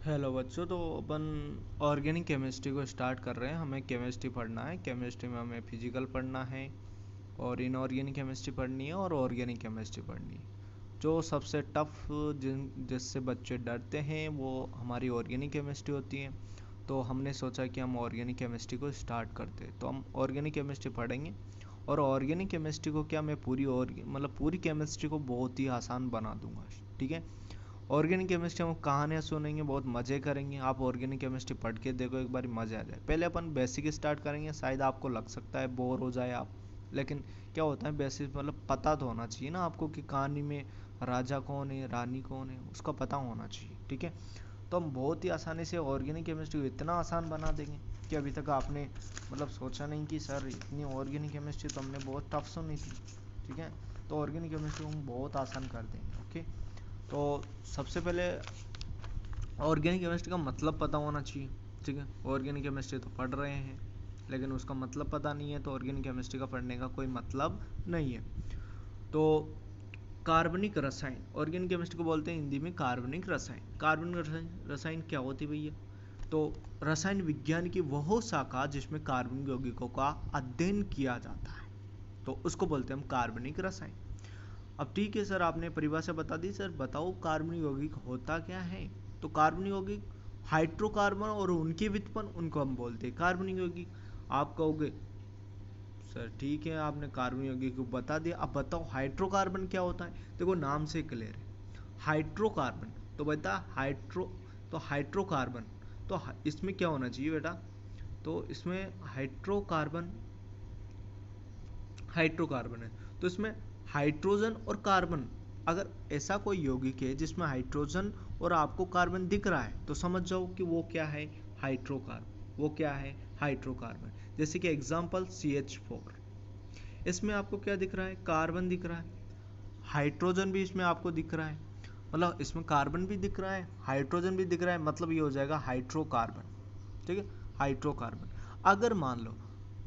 Hello बच्चों। तो अपन organic chemistry को स्टार्ट कर रहे हैं। हमें केमिस्ट्री पढ़ना है। केमिस्ट्री में हमें फिजिकल पढ़ना है और इनऑर्गेनिक केमिस्ट्री पढ़नी है और ऑर्गेनिक केमिस्ट्री पढ़नी है। जो सबसे टफ जिससे बच्चे डरते हैं वो हमारी ऑर्गेनिक केमिस्ट्री होती है। तो हमने सोचा कि हम ऑर्गेनिक केमिस्ट्री को स्टार्ट करते हैं। तो हम ऑर्गेनिक केमिस्ट्री पढ़ेंगे और ऑर्गेनिक केमिस्ट्री को क्या मैं पूरी केमिस्ट्री को बहुत ही आसान बना दूंगा। ठीक है। ऑर्गेनिक केमिस्ट्री हम कहानियाँ सुनेंगे, बहुत मज़े करेंगे। आप ऑर्गेनिक केमिस्ट्री पढ़ के देखो, एक बार मज़ा आ जाए। पहले अपन बेसिक स्टार्ट करेंगे। शायद आपको लग सकता है बोर हो जाए आप, लेकिन क्या होता है बेसिक पता तो होना चाहिए ना आपको कि कहानी में राजा कौन है, रानी कौन है, उसका पता होना चाहिए। ठीक है। तो हम बहुत ही आसानी से ऑर्गेनिक केमिस्ट्री को इतना आसान बना देंगे कि अभी तक आपने सोचा नहीं कि सर इतनी ऑर्गेनिक केमिस्ट्री तो हमने बहुत टफ सुनी थी। ठीक है। तो ऑर्गेनिक केमिस्ट्री को हम बहुत आसान कर देंगे। ओके। तो सबसे पहले ऑर्गेनिक केमिस्ट्री का मतलब पता होना चाहिए। ठीक है। ऑर्गेनिक केमिस्ट्री तो पढ़ रहे हैं लेकिन उसका मतलब पता नहीं है, तो ऑर्गेनिक केमिस्ट्री का पढ़ने का कोई मतलब नहीं है। तो कार्बनिक रसायन, ऑर्गेनिक केमिस्ट्री को बोलते हैं हिंदी में कार्बनिक रसायन। कार्बनिक रसायन क्या होती है भैया? तो रसायन विज्ञान की वह शाखा जिसमें कार्बनिक यौगिकों का अध्ययन किया जाता है, तो उसको बोलते हैं हम कार्बनिक रसायन। अब ठीक है सर, आपने परिभाषा बता दी। सर बताओ कार्बनिक यौगिक होता क्या है? तो कार्बनिक यौगिक हाइड्रोकार्बन और उनके व्युत्पन्न, उनको हम बोलते हैं कार्बनिक यौगिक। आप कहोगे सर ठीक है, आपने कार्बनिक यौगिक को बता दिया, अब बताओ हाइड्रोकार्बन क्या होता है? देखो नाम से क्लियर है, हाइड्रोकार्बन। तो बता हाइड्रोकार्बन, तो इसमें क्या होना चाहिए बेटा? तो इसमें हाइड्रोकार्बन हाइड्रोकार्बन है, तो इसमें हाइड्रोजन और कार्बन, अगर ऐसा कोई यौगिक है जिसमें हाइड्रोजन और आपको कार्बन दिख रहा है तो समझ जाओ कि वो क्या है? हाइड्रोकार्बन। वो क्या है? हाइड्रोकार्बन। जैसे कि एग्जांपल CH4, इसमें आपको क्या दिख रहा है? कार्बन दिख रहा है, हाइड्रोजन भी इसमें आपको दिख रहा है। इसमें कार्बन भी दिख रहा है, हाइड्रोजन भी दिख रहा है, मतलब ये हो जाएगा हाइड्रोकार्बन। ठीक है। हाइड्रोकार्बन। अगर मान लो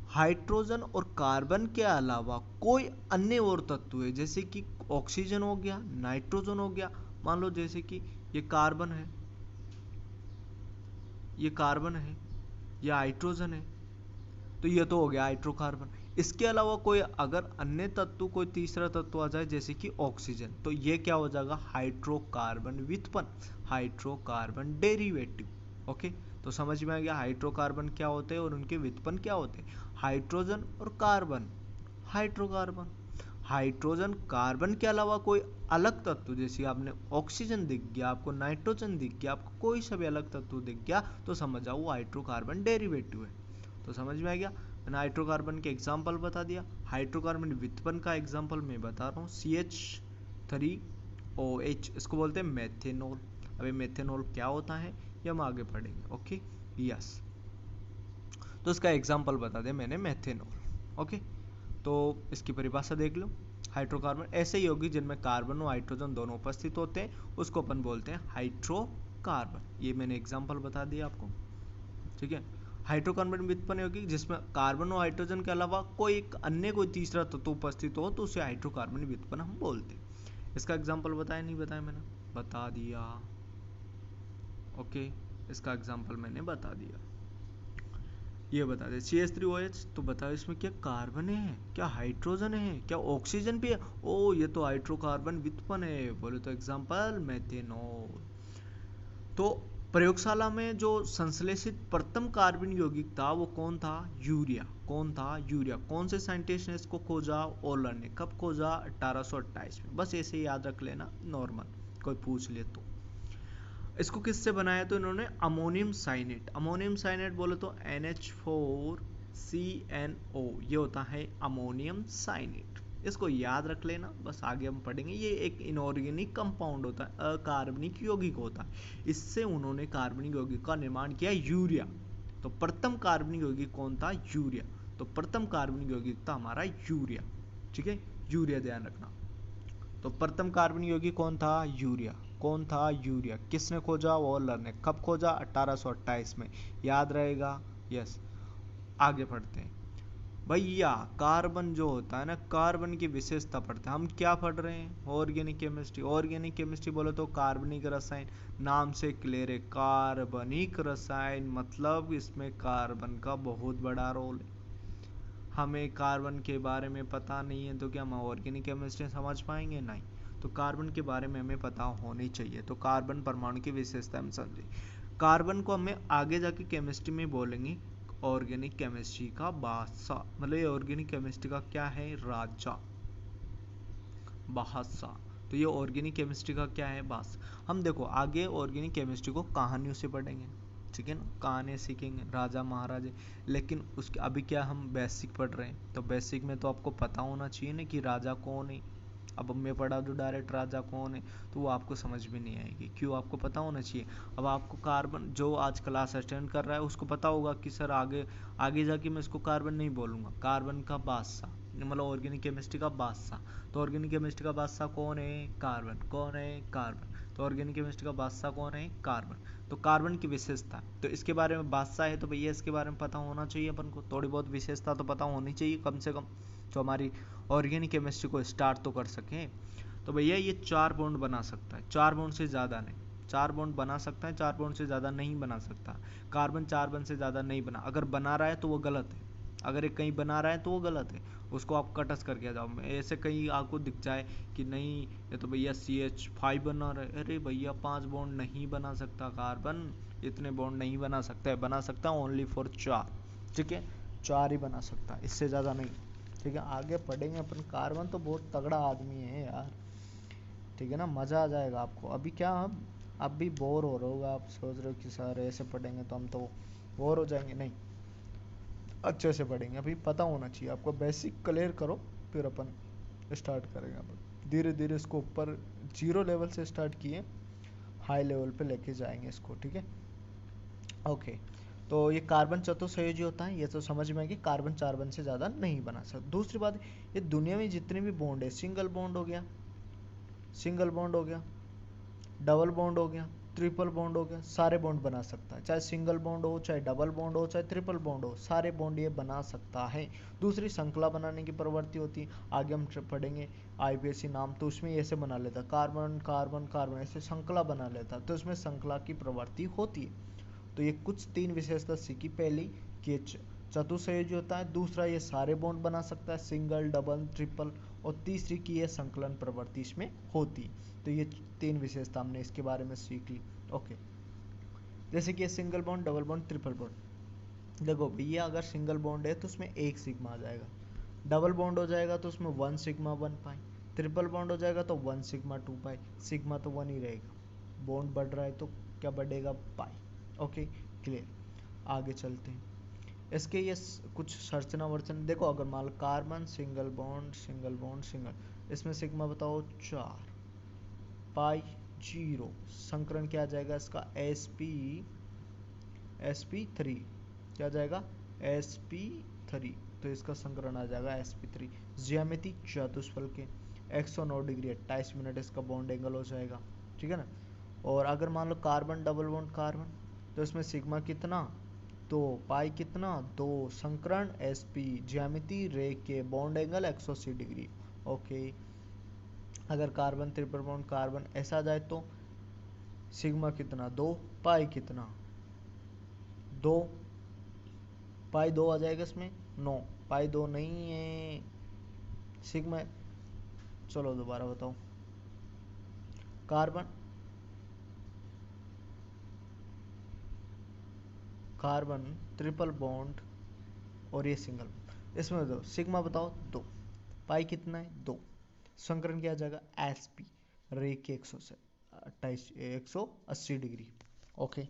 हाइड्रोजन और कार्बन के अलावा कोई अन्य और तत्व है, जैसे कि ऑक्सीजन हो गया, नाइट्रोजन हो गया, मान लो जैसे कि ये कार्बन है, ये कार्बन है, ये हाइड्रोजन है, तो ये तो हो गया हाइड्रोकार्बन। इसके अलावा कोई अगर अन्य तत्व, कोई तीसरा तत्व आ जाए जैसे कि ऑक्सीजन, तो ये क्या हो जाएगा? हाइड्रोकार्बन व्युत्पन्न, हाइड्रोकार्बन डेरिवेटिव। ओके। तो समझ में आ गया हाइड्रोकार्बन क्या होते हैं और उनके व्युत्पन्न क्या होते हैं? हाइड्रोजन और कार्बन, हाइड्रोकार्बन। हाइड्रोजन कार्बन के अलावा कोई अलग तत्व, जैसे आपने ऑक्सीजन दिख गया, आपको नाइट्रोजन दिख गया, आपको कोई सा भी अलग तत्व दिख गया, तो समझ जाओ वो हाइड्रोकार्बन डेरिवेटिव है। तो समझ में आ गया। मैंने हाइड्रोकार्बन के एग्जाम्पल बता दिया। हाइड्रोकार्बन व्युत्पन्न का एग्जाम्पल मैं बता रहा हूँ, CH3OH, इसको बोलते हैं मेथेनॉल। अभी मेथेनॉल क्या होता है ये हम आगे पढ़ेंगे। ओके। यस। तो इसका एग्जाम्पल बता दें मैंने, मेथेनॉल। ओके। तो इसकी परिभाषा देख लो। हाइड्रोकार्बन ऐसे ही होगी जिनमें कार्बन और हाइड्रोजन दोनों उपस्थित होते हैं, उसको अपन बोलते हैं हाइड्रोकार्बन। ये मैंने एग्जाम्पल बता दिया आपको। ठीक है। हाइड्रोकार्बन व्युत्पन्न होगी जिसमें कार्बन और हाइड्रोजन के अलावा कोई तीसरा तत्व उपस्थित हो, तो उसे हाइड्रोकार्बन व्युत्पन्न हम बोलते हैं। इसका एग्जाम्पल बताया नहीं बताया? मैंने बता दिया। ओके। इसका एग्जाम्पल मैंने बता दिया। ये बता दे CH3OH, तो बताओ इसमें क्या कार्बन है, क्या हाइड्रोजन है, क्या ऑक्सीजन भी है? ओ ये तो हाइड्रोकार्बन व्युत्पन्न है। बोले तो एग्जाम्पल मेथेनॉल। तो प्रयोगशाला में जो संश्लेषित प्रथम कार्बन यौगिक था वो कौन था? यूरिया। कौन था? यूरिया। कौन से साइंटिस्ट ने इसको खोजा? ओलर ने। कब खोजा? 1828 में। बस ऐसे याद रख लेना, नॉर्मल कोई पूछ ले तो। इसको किससे बनाया? तो इन्होंने अमोनियम साइनेट। अमोनियम साइनेट बोले तो NH4CNO, ये होता है अमोनियम साइनेट। इसको याद रख लेना, बस आगे हम पढ़ेंगे। ये एक इनऑर्गेनिक कंपाउंड होता है, अकार्बनिक यौगिक होता है। इससे उन्होंने कार्बनिक यौगिक का निर्माण किया, यूरिया। तो प्रथम कार्बनिक यौगिक कौन था? यूरिया। तो प्रथम कार्बनिक यौगिक था हमारा यूरिया। ठीक है। यूरिया ध्यान रखना। तो प्रथम कार्बनिक यौगिक कौन था? यूरिया। कौन था? यूरिया। किसने खोजा? वॉलर ने। कब खोजा? 1828 में। याद रहेगा। यस। आगे पढ़ते हैं। भैया कार्बन जो होता है ना, कार्बन की विशेषता पढ़ते हैं। हम क्या पढ़ रहे हैं? Organic chemistry. ऑर्गेनिक केमिस्ट्री बोलो तो कार्बनिक रसायन, नाम से क्लियर है, कार्बनिक रसायन मतलब इसमें कार्बन का बहुत बड़ा रोल है। हमें कार्बन के बारे में पता नहीं है तो क्या हम ऑर्गेनिक केमिस्ट्री समझ पाएंगे? नहीं। तो कार्बन के बारे में हमें पता होनी चाहिए। तो कार्बन परमाणु की विशेषता हम समझे। कार्बन को हमें आगे जाके केमिस्ट्री में बोलेंगे ऑर्गेनिक केमिस्ट्री का बादशाह, मतलब ये ऑर्गेनिक केमिस्ट्री का क्या है? राजा, बादशाह। तो ये ऑर्गेनिक केमिस्ट्री का क्या है? बादशाह। हम देखो आगे ऑर्गेनिक केमिस्ट्री को कहानियों से पढ़ेंगे, ठीक है ना, कहानियाँ सीखेंगे राजा महाराजे। लेकिन उसके अभी क्या हम बेसिक पढ़ रहे हैं, तो बेसिक में तो आपको पता होना चाहिए ना कि राजा कौन है। अब मैं पढ़ा दूँ डायरेक्ट राजा कौन है तो वो आपको समझ में नहीं आएगी। क्यों? आपको पता होना चाहिए। अब आपको कार्बन, जो आज क्लास अटेंड कर रहा है उसको पता होगा कि सर आगे आगे जाके मैं इसको कार्बन नहीं बोलूँगा, कार्बन का बादशाह, मतलब ऑर्गेनिक केमिस्ट्री का बादशाह। तो ऑर्गेनिक केमिस्ट्री का बादशाह कौन है? कार्बन। कौन है? कार्बन। तो ऑर्गेनिक केमिस्ट्री का बादशाह कौन है? कार्बन। तो कार्बन की विशेषता, तो इसके बारे में बादशाह है तो भैया इसके बारे में पता होना चाहिए अपन को, थोड़ी बहुत विशेषता तो पता होनी चाहिए कम से कम, तो हमारी ऑर्गेनिक केमिस्ट्री को स्टार्ट तो कर सकें। तो भैया ये 4 बॉन्ड बना सकता है, 4 बॉन्ड से ज़्यादा नहीं। 4 बॉन्ड बना सकता है, 4 बॉन्ड से ज़्यादा नहीं बना सकता। कार्बन 4 बॉन्ड से ज़्यादा नहीं बना, अगर बना रहा है तो वो गलत है। अगर ये कहीं बना रहा है तो वो गलत है, उसको आप कटस करके आ जाओ। ऐसे कहीं आपको दिख जाए कि नहीं ये तो भैया CH5 बना रहा है, अरे भैया 5 बॉन्ड नहीं बना सकता कार्बन, इतने बॉन्ड नहीं बना सकता है। बना सकता है ओनली फॉर 4, ठीक है, 4 ही बना सकता है, इससे ज़्यादा नहीं, ठीक है। आगे पढ़ेंगे अपन। कार्बन तो बहुत तगड़ा आदमी है यार, ठीक है ना, मज़ा आ जाएगा आपको। अभी क्या अब भी बोर हो रहे होगा, आप सोच रहे हो कि सर ऐसे पढ़ेंगे तो हम तो बोर हो जाएंगे। नहीं, अच्छे से पढ़ेंगे। अभी पता होना चाहिए आपको, बेसिक क्लियर करो फिर अपन स्टार्ट करेंगे। अपन धीरे धीरे इसको ऊपर 0 लेवल से स्टार्ट किए, हाई लेवल पे लेके जाएंगे इसको, ठीक है। ओके, तो ये कार्बन चतुसंयोजी होता है, ये तो समझ में है कि कार्बन 4 बॉन्ड से ज़्यादा नहीं बना सकता। दूसरी बात, ये दुनिया में जितने भी बॉन्ड है, सिंगल बॉन्ड हो गया, सिंगल बॉन्ड हो गया, डबल बॉन्ड हो गया, ट्रिपल बॉन्ड हो गया, सारे बॉन्ड बना सकता है। चाहे सिंगल बॉन्ड हो, चाहे डबल बॉन्ड हो, चाहे ट्रिपल बॉन्ड हो, सारे बॉन्ड ये बना सकता है। दूसरी श्रृंखला बनाने की प्रवृत्ति होती है, आगे हम पढ़ेंगे IUPAC नाम, तो उसमें ऐसे बना लेता, कार्बन कार्बन कार्बन, ऐसे श्रृंखला बना लेता, तो उसमें श्रृंखला की प्रवृत्ति होती है। तो ये कुछ 3 विशेषता सीखी। पहली कि चतुसंयोजी होता है, दूसरा ये सारे बॉन्ड बना सकता है, सिंगल डबल ट्रिपल, और तीसरी की ये संकलन प्रवृत्ति इसमें होती। तो ये 3 विशेषता हमने इसके बारे में सीख ली। ओके, जैसे कि single bond, double bond, triple bond. देखो भैया अगर सिंगल बॉन्ड है तो उसमें 1 सिग्मा आ जाएगा, डबल बॉन्ड हो जाएगा तो उसमें 1 सिग्मा 1 पाई, ट्रिपल बॉन्ड हो जाएगा तो 1 सिग्मा 2 पाई, सिग्मा तो 1 ही रहेगा, बॉन्ड बढ़ रहा है तो क्या बढ़ेगा? पाई। Okay, clear. आगे चलते हैं। इसके ये कुछ संरचना वर्चन देखो। अगर मान low carbon single bond single bond single, इसमें सिग्मा बताओ 4, पाई 0, संकरण क्या आ जाएगा इसका? sp3, क्या आ जाएगा? sp3, तो इसका संकरण आ जाएगा sp3। ज्यामिति चतुष्फल के 109 डिग्री 28 मिनट इसका बॉन्ड एंगल हो जाएगा, ठीक है ना। और अगर मान low carbon double bond carbon, तो इसमें सिग्मा कितना? 2, पाई कितना? 2, संकरण sp, ज्यामिति रे के बॉन्ड एंगल 180 डिग्री। ओके, अगर कार्बन ट्रिपल बॉन्ड कार्बन ऐसा आ जाए तो सिग्मा कितना? 2, पाई कितना? 2, पाई 2 आ जाएगा इसमें? नो, पाई 2 नहीं है, सिग्मा। चलो दोबारा बताओ। कार्बन कार्बन ट्रिपल बॉन्ड और ये सिंगल, इसमें दो सिग्मा बताओ 2, पाई कितना है? 2, संकरण क्या आ जाएगा? sp, रे के 180 डिग्री। ओके,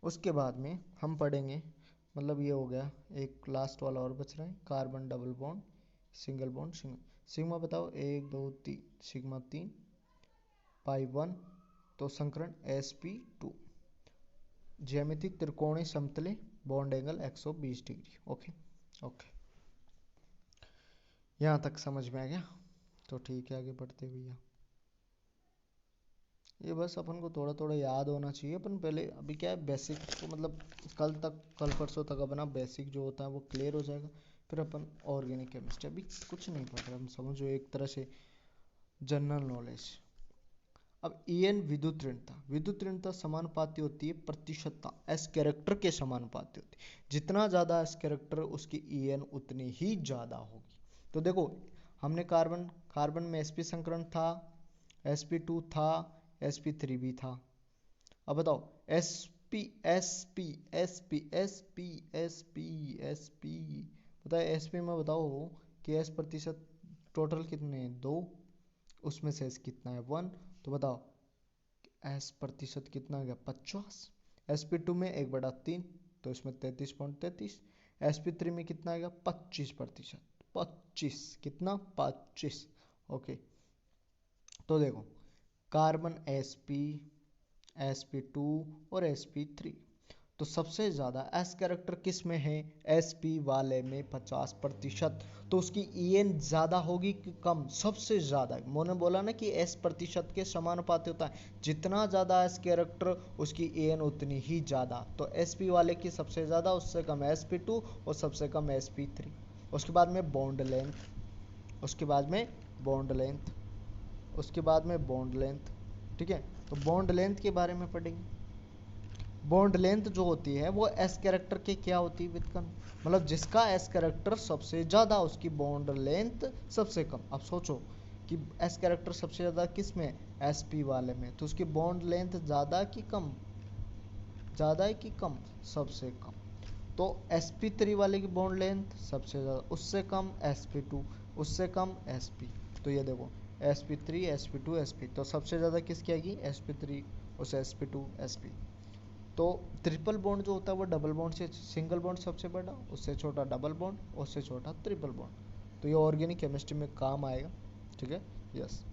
उसके बाद में हम पढ़ेंगे, मतलब ये हो गया, एक लास्ट वाला और बच रहा है, carbon double bond single bond single. Sigma बताओ 1 2 3, सिग्मा 3, पाई 1, तो संकरण sp2, ज्यामिति त्रिकोणीय समतले, bond angle 120 degree. Okay okay, यहाँ तक समझ में आ गया? तो ठीक है, आगे बढ़ते भैया। ये बस अपन को थोड़ा थोड़ा याद होना चाहिए। अपन पहले अभी क्या है बेसिक को, मतलब कल परसों तक अपना बेसिक जो होता है वो क्लियर हो जाएगा, फिर अपन ऑर्गेनिक केमिस्ट्री, अभी कुछ नहीं पढ़ रहे हम, समझो एक तरह से जनरल नॉलेज। अब En विद्युत ऋणता, विद्युत ऋणता समानुपाती होती है प्रतिशतता, एस कैरेक्टर के समानुपाती होती है। जितना ज्यादा एस कैरेक्टर उसकी En उतनी ही ज्यादा होगी। तो देखो हमने कार्बन में sp संकरण था, sp2 था, sp3 भी था। अब बताओ sp sp sp sp sp sp बताओ sp में बताओ कि s प्रतिशत टोटल कितने हैं 2, उसमें से s कितना है 1, तो बताओ s प्रतिशत कितना आ गया 50। sp2 में 1/3 तो इसमें 33.33। sp3 में कितना आएगा 25%, 25 कितना 25। ओके तो देखो कार्बन sp sp2 और sp3, तो सबसे ज्यादा s कैरेक्टर किस में है sp वाले में 50%, तो उसकी En ज्यादा होगी कि कम, सबसे ज्यादा। मैंने बोला ना कि s प्रतिशत के समानुपाती होता है, जितना ज्यादा s कैरेक्टर उसकी En उतनी ही ज्यादा। तो sp वाले की सबसे ज्यादा, उससे कम sp2 और सबसे कम sp3। उसके बाद में बॉन्ड लेंथ, उसके बाद में बॉन्ड लेंथ, उसके बाद में बॉन्ड लेंथ। ठीक है, तो बॉन्ड लेंथ के बारे में पढ़ेंगे। बॉन्ड लेंथ जो होती है वो एस कैरेक्टर के क्या होती है व्युत्पन्न, मतलब जिसका एस कैरेक्टर सबसे ज्यादा उसकी बॉन्ड लेंथ सबसे कम। अब सोचो कि एस कैरेक्टर सबसे ज्यादा किस में, sp वाले में, तो उसकी बॉन्ड लेंथ ज्यादा कि कम, ज्यादा है कि कम, सबसे कम। तो sp3 वाले की बॉन्ड लेंथ सबसे ज्यादा, उससे कम sp2, उससे कम sp। तो ये देखो sp3 sp2 sp, तो सबसे ज्यादा किसकी आएगी sp3, उससे sp2 sp। तो ट्रिपल बॉन्ड जो होता है वो डबल बॉन्ड से, सिंगल बॉन्ड सबसे बड़ा, उससे छोटा डबल बॉन्ड, उससे छोटा ट्रिपल बॉन्ड। तो ये ऑर्गेनिक केमिस्ट्री में काम आएगा। ठीक है, यस।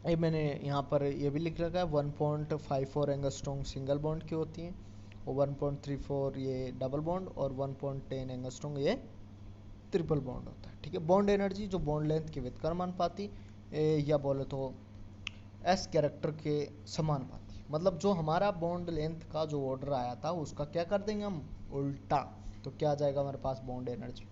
ये मैंने यहाँ पर ये भी लिख रखा है 1.54 एंगस्ट्रॉन्ग सिंगल बॉन्ड की होती है, और 1.34 ये डबल बॉन्ड, और 1.10 एंगस्ट्रॉन्ग ये ट्रिपल बॉन्ड होता है। ठीक है, बॉन्ड एनर्जी जो बॉन्ड लेंथ के व्युत्क्रमानुपाती, या बोले तो एस कैरेक्टर के समानुपाती, मतलब जो हमारा बॉन्ड लेंथ का जो ऑर्डर आया था उसका क्या कर देंगे हम उल्टा, तो क्या आ जाएगा हमारे पास बॉन्ड एनर्जी।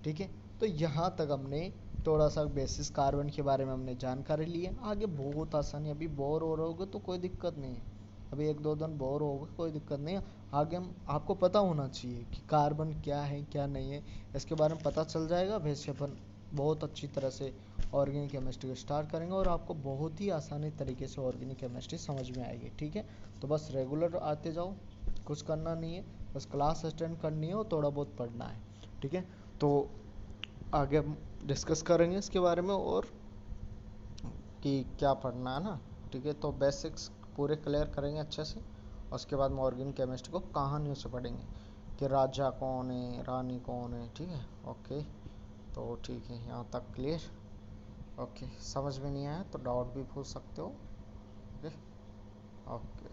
ठीक है, तो यहाँ तक हमने थोड़ा सा बेसिस कार्बन के बारे में हमने जानकारी ली है। आगे बहुत आसानी, अभी बोर हो रहे होगे तो कोई दिक्कत नहीं है, अभी 1-2 दिन बोर होगे कोई दिक्कत नहीं है। आगे हम आपको पता होना चाहिए कि कार्बन क्या है क्या नहीं है, इसके बारे में पता चल जाएगा। वैसे अपन बहुत अच्छी तरह से ऑर्गेनिक केमिस्ट्री को स्टार्ट करेंगे और आपको बहुत ही आसानी तरीके से ऑर्गेनिक केमिस्ट्री समझ में आएगी। ठीक है, तो बस रेगुलर आते जाओ, कुछ करना नहीं है, बस क्लास अटेंड करनी है और थोड़ा बहुत पढ़ना है। ठीक है, तो आगे हम डिस्कस करेंगे इसके बारे में और कि क्या पढ़ना है ना। ठीक है, तो बेसिक्स पूरे क्लियर करेंगे अच्छे से, और उसके बाद में ऑर्गेनिक केमिस्ट्री को कहानियों से पढ़ेंगे कि राजा कौन है, रानी कौन है। ठीक है, ओके, तो ठीक है यहाँ तक क्लियर। ओके, समझ में नहीं आया तो डाउट भी पूछ सकते हो। Okay okay.